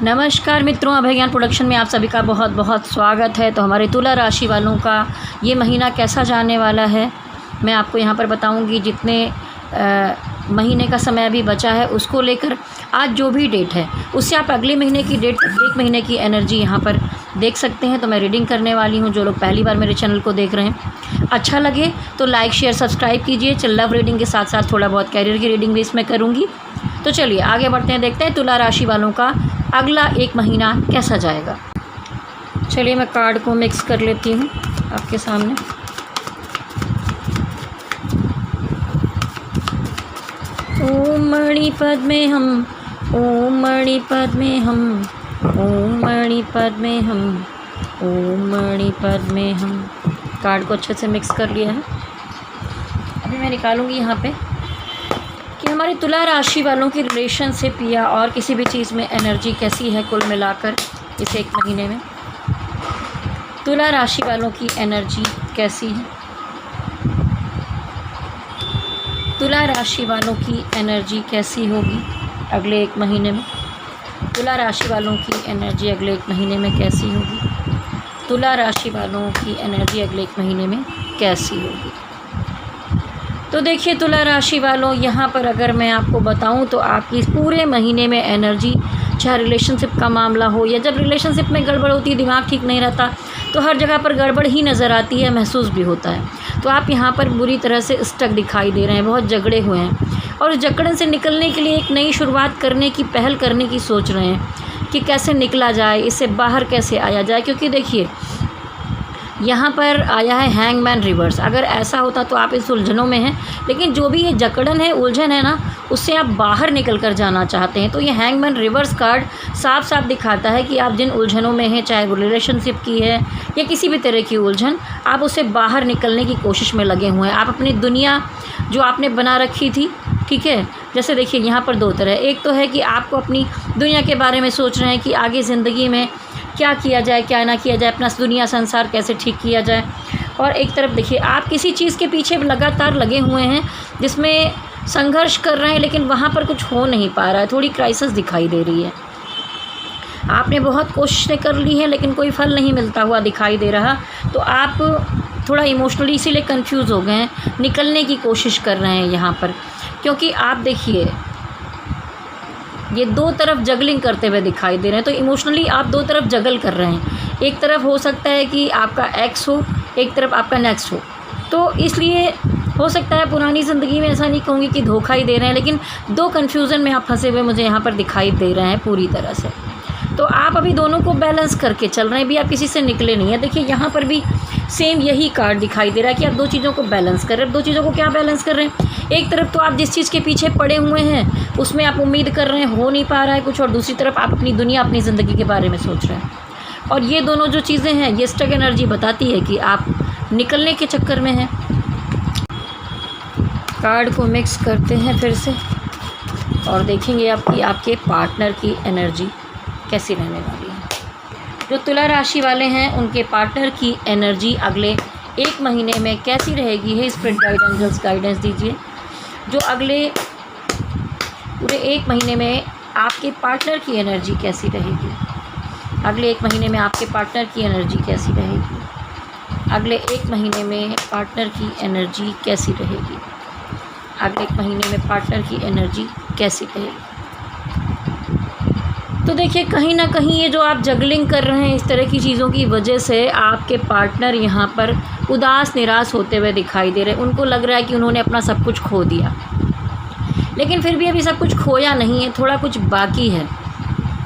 नमस्कार मित्रों, अभय ज्ञान प्रोडक्शन में आप सभी का बहुत बहुत स्वागत है। तो हमारे तुला राशि वालों का ये महीना कैसा जाने वाला है मैं आपको यहाँ पर बताऊँगी। जितने महीने का समय अभी बचा है उसको लेकर आज जो भी डेट है उससे आप अगले महीने की डेट तक 1 महीने की एनर्जी यहाँ पर देख सकते हैं। तो मैं रीडिंग करने वाली हूँ। जो लोग पहली बार मेरे चैनल को देख रहे हैं, अच्छा लगे तो लाइक शेयर सब्सक्राइब कीजिए। लव रीडिंग के साथ साथ थोड़ा बहुत कैरियर की रीडिंग भी इसमें करूँगी। तो चलिए आगे बढ़ते हैं, देखते हैं तुला राशि वालों का अगला 1 महीना कैसा जाएगा। चलिए मैं कार्ड को मिक्स कर लेती हूँ आपके सामने। ओम मणिपद में हम, ओम मणिपद में हम, ओम मणिपद में हम, ओम मणिपद में हम। कार्ड को अच्छे से मिक्स कर लिया है। अभी मैं निकालूंगी यहाँ पे कि हमारी तुला राशि वालों की रिलेशनशिप या और किसी भी चीज़ में एनर्जी कैसी है कुल मिलाकर इस 1 महीने में। तुला राशि वालों की एनर्जी कैसी है, तुला राशि वालों की एनर्जी कैसी होगी अगले 1 महीने में। तुला राशि वालों की एनर्जी अगले 1 महीने में कैसी होगी, तुला राशि वालों की एनर्जी अगले 1 महीने में कैसी होगी। तो देखिए तुला राशि वालों, यहाँ पर अगर मैं आपको बताऊँ तो आपकी इस पूरे महीने में एनर्जी, चाहे रिलेशनशिप का मामला हो या जब रिलेशनशिप में गड़बड़ होती है, दिमाग ठीक नहीं रहता तो हर जगह पर गड़बड़ ही नज़र आती है, महसूस भी होता है। तो आप यहाँ पर बुरी तरह से स्टक दिखाई दे रहे हैं, बहुत झगड़े हुए हैं और उस जकड़न से निकलने के लिए एक नई शुरुआत करने की, पहल करने की सोच रहे हैं कि कैसे निकला जाए, इससे बाहर कैसे आया जाए। क्योंकि देखिए यहाँ पर आया है हैंगमैन रिवर्स। अगर ऐसा होता तो आप इस उलझनों में हैं, लेकिन जो भी ये जकड़न है, उलझन है ना, उससे आप बाहर निकल कर जाना चाहते हैं। तो ये हैंगमैन रिवर्स कार्ड साफ साफ दिखाता है कि आप जिन उलझनों में हैं, चाहे वो रिलेशनशिप की है या किसी भी तरह की उलझन, आप उससे बाहर निकलने की कोशिश में लगे हुए हैं। आप अपनी दुनिया जो आपने बना रखी थी, ठीक है, जैसे देखिए यहाँ पर 2 तरह, एक तो है कि आपको अपनी दुनिया के बारे में सोच रहे हैं कि आगे ज़िंदगी में क्या किया जाए, क्या ना किया जाए, अपना दुनिया संसार कैसे ठीक किया जाए। और एक तरफ देखिए आप किसी चीज़ के पीछे लगातार लगे हुए हैं जिसमें संघर्ष कर रहे हैं, लेकिन वहाँ पर कुछ हो नहीं पा रहा है, थोड़ी क्राइसिस दिखाई दे रही है। आपने बहुत कोशिशें कर ली हैं लेकिन कोई फल नहीं मिलता हुआ दिखाई दे रहा। तो आप थोड़ा इमोशनली इसीलिए कंफ्यूज हो गए हैं, निकलने की कोशिश कर रहे हैं यहाँ पर। क्योंकि आप देखिए ये 2 तरफ जगलिंग करते हुए दिखाई दे रहे हैं। तो इमोशनली आप 2 तरफ जगल कर रहे हैं। एक तरफ हो सकता है कि आपका एक्स हो, एक तरफ आपका नेक्स्ट हो। तो इसलिए हो सकता है पुरानी ज़िंदगी में, ऐसा नहीं कहूँगी कि धोखा ही दे रहे हैं, लेकिन 2 कन्फ्यूज़न में आप फंसे हुए मुझे यहाँ पर दिखाई दे रहे हैं पूरी तरह से। तो आप अभी दोनों को बैलेंस करके चल रहे हैं, भी आप किसी से निकले नहीं हैं। देखिए यहाँ पर भी सेम यही कार्ड दिखाई दे रहा है कि आप 2 चीज़ों को बैलेंस कर रहे हैं। 2 चीज़ों को क्या बैलेंस कर रहे हैं, एक तरफ तो आप जिस चीज़ के पीछे पड़े हुए हैं उसमें आप उम्मीद कर रहे हैं हो नहीं पा रहा है कुछ, और दूसरी तरफ आप अपनी दुनिया, अपनी ज़िंदगी के बारे में सोच रहे हैं। और ये दोनों जो चीज़ें हैं, ये स्टक एनर्जी बताती है कि आप निकलने के चक्कर में हैं। कार्ड को मिक्स करते हैं फिर से और देखेंगे आपके पार्टनर की एनर्जी कैसी रहने वाली है। जो तुला राशि वाले हैं उनके पार्टनर की एनर्जी अगले 1 महीने में कैसी रहेगी है स्पिरिट गाइड एंजल्स गाइडेंस दीजिए। जो अगले पूरे 1 महीने में आपके पार्टनर की एनर्जी कैसी रहेगी, अगले 1 महीने में आपके पार्टनर की एनर्जी कैसी रहेगी, अगले 1 महीने में पार्टनर की एनर्जी कैसी रहेगी, अगले 1 महीने में पार्टनर की एनर्जी कैसी रहेगी। तो देखिए कहीं ना कहीं ये जो आप जगलिंग कर रहे हैं इस तरह की चीज़ों की वजह से आपके पार्टनर यहाँ पर उदास निराश होते हुए दिखाई दे रहे हैं। उनको लग रहा है कि उन्होंने अपना सब कुछ खो दिया, लेकिन फिर भी अभी सब कुछ खोया नहीं है, थोड़ा कुछ बाकी है।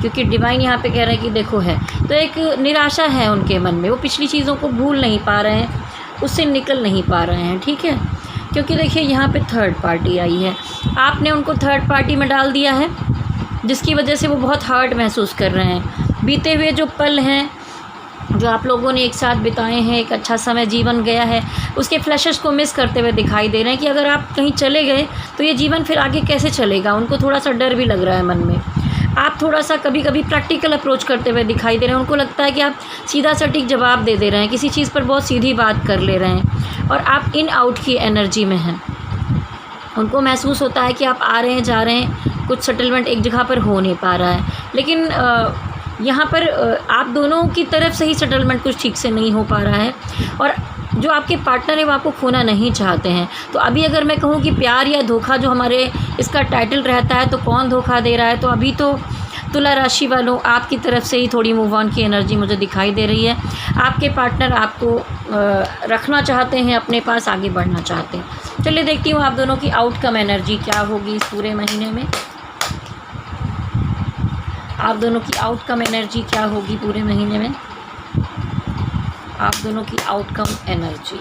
क्योंकि डिवाइन यहाँ पे कह रहा है कि देखो है, तो एक निराशा है उनके मन में। वो पिछली चीज़ों को भूल नहीं पा रहे हैं, उससे निकल नहीं पा रहे हैं, ठीक है। क्योंकि देखिए यहाँ पे 3rd पार्टी आई है, आपने उनको 3rd पार्टी में डाल दिया है, जिसकी वजह से वो बहुत हर्ट महसूस कर रहे हैं। बीते हुए जो पल हैं, जो आप लोगों ने एक साथ बिताए हैं, एक अच्छा समय जीवन गया है, उसके फ्लैशेस को मिस करते हुए दिखाई दे रहे हैं कि अगर आप कहीं चले गए तो ये जीवन फिर आगे कैसे चलेगा। उनको थोड़ा सा डर भी लग रहा है मन में। आप थोड़ा सा कभी कभी प्रैक्टिकल अप्रोच करते हुए दिखाई दे रहे हैं। उनको लगता है कि आप सीधा सटीक जवाब दे रहे हैं, किसी चीज़ पर बहुत सीधी बात कर ले रहे हैं और आप इन आउट की एनर्जी में हैं। उनको महसूस होता है कि आप आ रहे हैं, जा रहे हैं, कुछ सेटलमेंट एक जगह पर हो नहीं पा रहा है, लेकिन यहाँ पर आप दोनों की तरफ से ही सेटलमेंट कुछ ठीक से नहीं हो पा रहा है, और जो आपके पार्टनर है वो आपको खोना नहीं चाहते हैं। तो अभी अगर मैं कहूँ कि प्यार या धोखा जो हमारे इसका टाइटल रहता है, तो कौन धोखा दे रहा है, तो अभी तो तुला राशि वालों आपकी तरफ से ही थोड़ी मूव ऑन की एनर्जी मुझे दिखाई दे रही है। आपके पार्टनर आपको रखना चाहते हैं अपने पास, आगे बढ़ना चाहते हैं। चलिए देखती हूँ आप दोनों की आउटकम एनर्जी क्या होगी इस पूरे महीने में। आप दोनों की आउटकम एनर्जी क्या होगी पूरे महीने में, आप दोनों की आउटकम एनर्जी।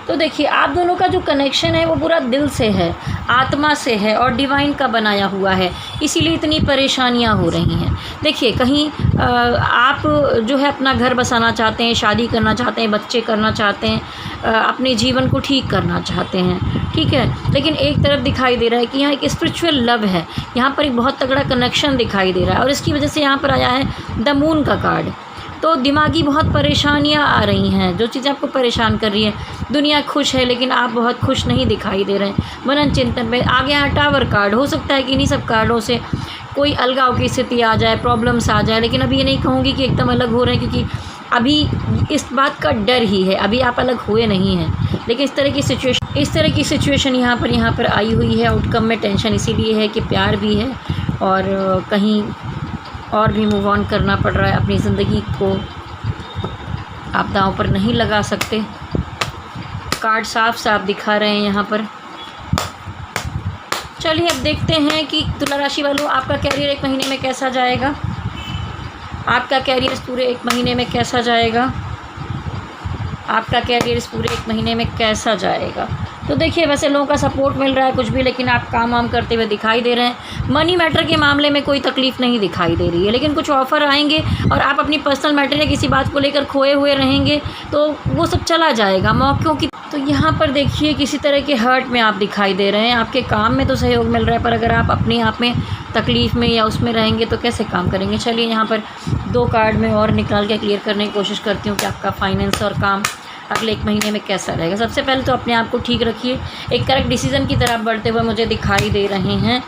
तो देखिए, आप दोनों का जो कनेक्शन है वो पूरा दिल से है, आत्मा से है और डिवाइन का बनाया हुआ है, इसीलिए इतनी परेशानियां हो रही हैं। देखिए, कहीं आप जो है अपना घर बसाना चाहते हैं, शादी करना चाहते हैं, बच्चे करना चाहते हैं, अपने जीवन को ठीक करना चाहते हैं, ठीक है। लेकिन एक तरफ दिखाई दे रहा है कि यहाँ एक स्पिरिचुअल लव है, यहाँ पर एक बहुत तगड़ा कनेक्शन दिखाई दे रहा है, और इसकी वजह से यहाँ पर आया है द मून का कार्ड। तो दिमागी बहुत परेशानियां आ रही हैं, जो चीज़ें आपको परेशान कर रही है। दुनिया खुश है लेकिन आप बहुत खुश नहीं दिखाई दे रहे हैं, मनन चिंतन में आ गया है टावर कार्ड। हो सकता है कि इन्हीं सब कार्डों से कोई अलगाव की स्थिति आ जाए, प्रॉब्लम्स आ जाए, लेकिन अभी ये नहीं कहूँगी कि एकदम अलग हो रहे हैं, क्योंकि अभी इस बात का डर ही है, अभी आप अलग हुए नहीं हैं। लेकिन इस तरह की सिचुएशन यहाँ पर आई हुई है। आउटकम में टेंशन इसीलिए है कि प्यार भी है और कहीं और भी मूव ऑन करना पड़ रहा है। अपनी ज़िंदगी को आप दांव पर नहीं लगा सकते। कार्ड साफ साफ दिखा रहे हैं यहाँ पर। चलिए अब देखते हैं कि तुला राशि वालों आपका कैरियर एक महीने में कैसा जाएगा, आपका कैरियर इस पूरे एक महीने में कैसा जाएगा, आपका कैरियर इस पूरे एक महीने में कैसा जाएगा। तो देखिए, वैसे लोगों का सपोर्ट मिल रहा है कुछ भी, लेकिन आप काम वाम करते हुए दिखाई दे रहे हैं। मनी मैटर के मामले में कोई तकलीफ़ नहीं दिखाई दे रही है, लेकिन कुछ ऑफ़र आएंगे और आप अपनी पर्सनल मैटर या किसी बात को लेकर खोए हुए रहेंगे, तो वो सब चला जाएगा मौक़ों की। तो यहाँ पर देखिए, किसी तरह के हर्ट में आप दिखाई दे रहे हैं। आपके काम में तो सहयोग मिल रहा है, पर अगर आप अपने आप में तकलीफ़ में या उसमें रहेंगे तो कैसे काम करेंगे। चलिए यहाँ पर 2 कार्ड में और निकाल के क्लियर करने की कोशिश करती हूँ कि आपका फाइनेंस और काम अगले एक महीने में कैसा रहेगा। सबसे पहले तो अपने आप को ठीक रखिए, एक करेक्ट डिसीज़न की तरफ बढ़ते हुए मुझे दिखाई दे रहे हैं।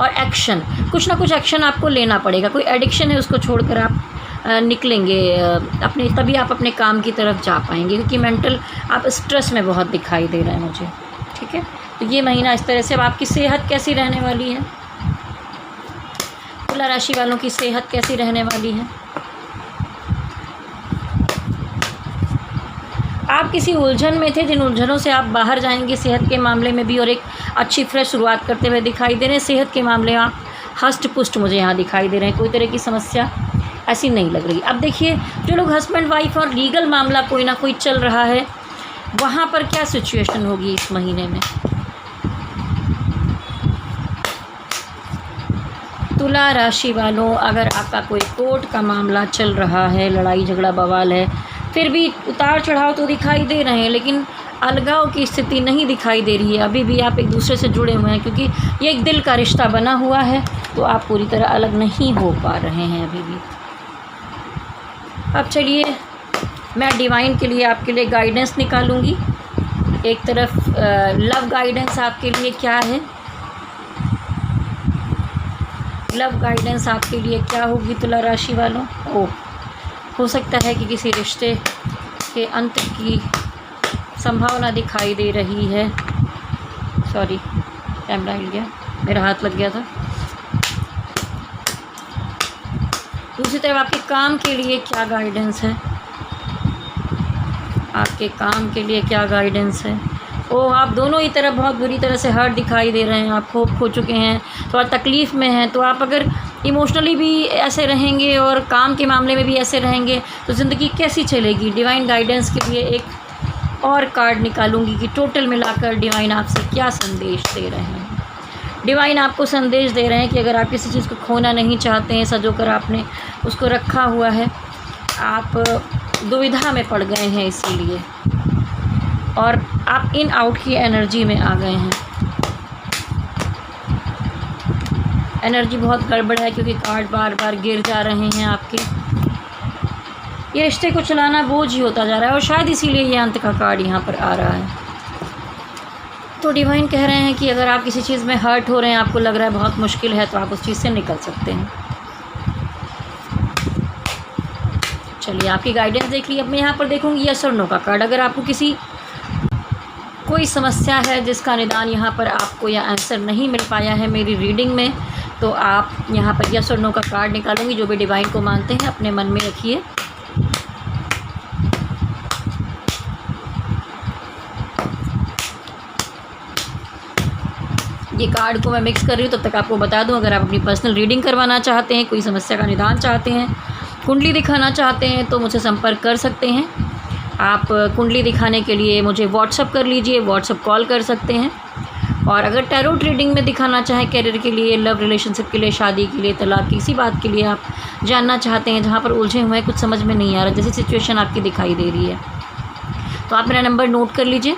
और एक्शन, कुछ ना कुछ एक्शन आपको लेना पड़ेगा। कोई एडिक्शन है उसको छोड़कर आप निकलेंगे अपने, तभी आप अपने काम की तरफ जा पाएंगे, क्योंकि मेंटल आप स्ट्रेस में बहुत दिखाई दे रहे हैं मुझे, ठीक है। तो ये महीना इस तरह से। अब आपकी सेहत कैसी रहने वाली है, तुला राशि वालों की सेहत कैसी रहने वाली है। आप किसी उलझन में थे, जिन उलझनों से आप बाहर जाएंगे सेहत के मामले में भी, और एक अच्छी फ्रेश शुरुआत करते हुए दिखाई दे रहे हैं। सेहत के मामले में आप हष्ट पुष्ट मुझे यहाँ दिखाई दे रहे हैं, कोई तरह की समस्या ऐसी नहीं लग रही। अब देखिए, जो लोग हस्बैंड वाइफ और लीगल मामला कोई ना कोई चल रहा है, वहाँ पर क्या सिचुएशन होगी इस महीने में। तुला राशि वालों, अगर आपका कोई कोर्ट का मामला चल रहा है, लड़ाई झगड़ा बवाल है, फिर भी उतार चढ़ाव तो दिखाई दे रहे हैं, लेकिन अलगाव की स्थिति नहीं दिखाई दे रही है। अभी भी आप एक दूसरे से जुड़े हुए हैं, क्योंकि ये एक दिल का रिश्ता बना हुआ है, तो आप पूरी तरह अलग नहीं हो पा रहे हैं अभी भी। अब चलिए, मैं डिवाइन के लिए आपके लिए गाइडेंस निकालूंगी। एक तरफ लव गाइडेंस आपके लिए क्या है, लव गाइडेंस आपके लिए क्या होगी तुला राशि वालों। हो सकता है कि किसी रिश्ते के अंत की संभावना दिखाई दे रही है। सॉरी, कैमरा हिल गया, मेरा हाथ लग गया था। दूसरी तरफ आपके काम के लिए क्या गाइडेंस है, आपके काम के लिए क्या गाइडेंस है। आप दोनों ही तरफ बहुत बुरी तरह से हर्ट दिखाई दे रहे हैं, आप खो चुके हैं, थोड़ा तकलीफ़ में हैं। तो आप अगर इमोशनली भी ऐसे रहेंगे और काम के मामले में भी ऐसे रहेंगे, तो ज़िंदगी कैसी चलेगी। डिवाइन गाइडेंस के लिए एक और कार्ड निकालूंगी कि टोटल मिलाकर डिवाइन आपसे क्या संदेश दे रहे हैं। डिवाइन आपको संदेश दे रहे हैं कि अगर आप किसी चीज़ को खोना नहीं चाहते हैं, सजोकर आपने उसको रखा हुआ है, आप दुविधा में पड़ गए हैं इसीलिए, और आप इन आउट की एनर्जी में आ गए हैं। एनर्जी बहुत गड़बड़ है, क्योंकि कार्ड बार बार गिर जा रहे हैं आपके। ये रिश्ते को चलाना बोझ ही होता जा रहा है, और शायद इसीलिए ये अंत का कार्ड यहाँ पर आ रहा है। तो डिवाइन कह रहे हैं कि अगर आप किसी चीज़ में हर्ट हो रहे हैं, आपको लग रहा है बहुत मुश्किल है, तो आप उस चीज़ से निकल सकते हैं। चलिए आपकी गाइडेंस देख ली। अब मैं यहाँ पर देखूँगी यस और नो का कार्ड। अगर आपको कोई समस्या है जिसका निदान यहाँ पर आपको या आंसर नहीं मिल पाया है मेरी रीडिंग में, तो आप यहाँ पर यस और नो का कार्ड निकालूंगी। जो भी डिवाइन को मानते हैं अपने मन में रखिए। ये कार्ड को मैं मिक्स कर रही हूँ, तब तक आपको बता दूँ, अगर आप अपनी पर्सनल रीडिंग करवाना चाहते हैं, कोई समस्या का निदान चाहते हैं, कुंडली दिखाना चाहते हैं, तो मुझे संपर्क कर सकते हैं। आप कुंडली दिखाने के लिए मुझे व्हाट्सअप कर लीजिए, व्हाट्सअप कॉल कर सकते हैं। और अगर टैरोट रीडिंग में दिखाना चाहें, कैरियर के लिए, लव रिलेशनशिप के लिए, शादी के लिए, तलाक, किसी बात के लिए आप जानना चाहते हैं, जहाँ पर उलझे हुए हैं, कुछ समझ में नहीं आ रहा, जैसी सिचुएशन आपकी दिखाई दे रही है, तो आप मेरा नंबर नोट कर लीजिए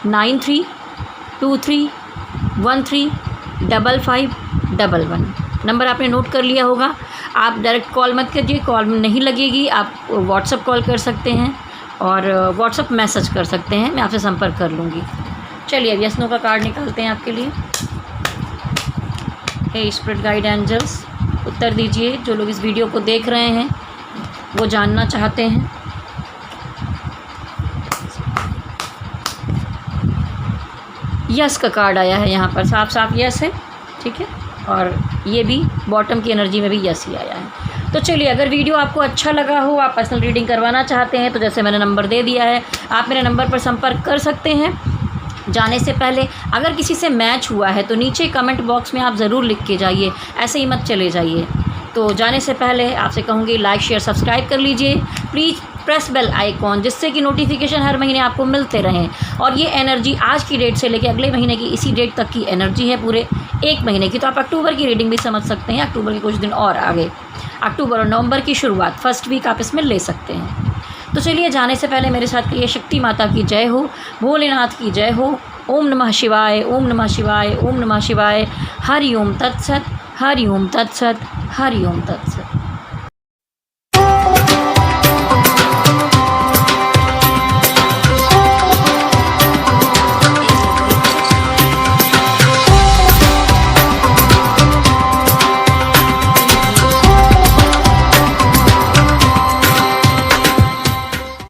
9323135511। नंबर आपने नोट कर लिया होगा। आप डायरेक्ट कॉल मत कीजिए, कॉल नहीं लगेगी। आप व्हाट्सअप कॉल कर सकते हैं और व्हाट्सअप मैसेज कर सकते हैं, मैं आपसे संपर्क कर लूँगी। चलिए अब यस नो का कार्ड निकालते हैं आपके लिए। हे स्पिरिट गाइड एंजल्स, उत्तर दीजिए। जो लोग इस वीडियो को देख रहे हैं वो जानना चाहते हैं। यस का कार्ड आया है यहाँ पर, साफ साफ यस है, ठीक है। और ये भी बॉटम की एनर्जी में भी यस ही आया है। तो चलिए, अगर वीडियो आपको अच्छा लगा हो, आप पर्सनल रीडिंग करवाना चाहते हैं, तो जैसे मैंने नंबर दे दिया है, आप मेरे नंबर पर संपर्क कर सकते हैं। जाने से पहले अगर किसी से मैच हुआ है तो नीचे कमेंट बॉक्स में आप ज़रूर लिख के जाइए, ऐसे ही मत चले जाइए। तो जाने से पहले आपसे कहूँगी लाइक शेयर सब्सक्राइब कर लीजिए प्लीज़। प्रेस बेल आइकॉन, जिससे कि नोटिफिकेशन हर महीने आपको मिलते रहें। और ये एनर्जी आज की डेट से लेकर अगले महीने की इसी डेट तक की एनर्जी है, पूरे एक महीने की। तो आप अक्टूबर की रीडिंग भी समझ सकते हैं, अक्टूबर के कुछ दिन और आगे, अक्टूबर और नवंबर की शुरुआत, फर्स्ट वीक आप इसमें ले सकते हैं। तो चलिए, जाने से पहले मेरे साथ कहिए शक्ति माता की जय हो, भोलेनाथ की जय हो। ओम नमः शिवाय, ओम नमः शिवाय, ओम नमः शिवाय। हरि ओम तत्सत, हरि ओम तत्सत, हरि ओम तत्सत।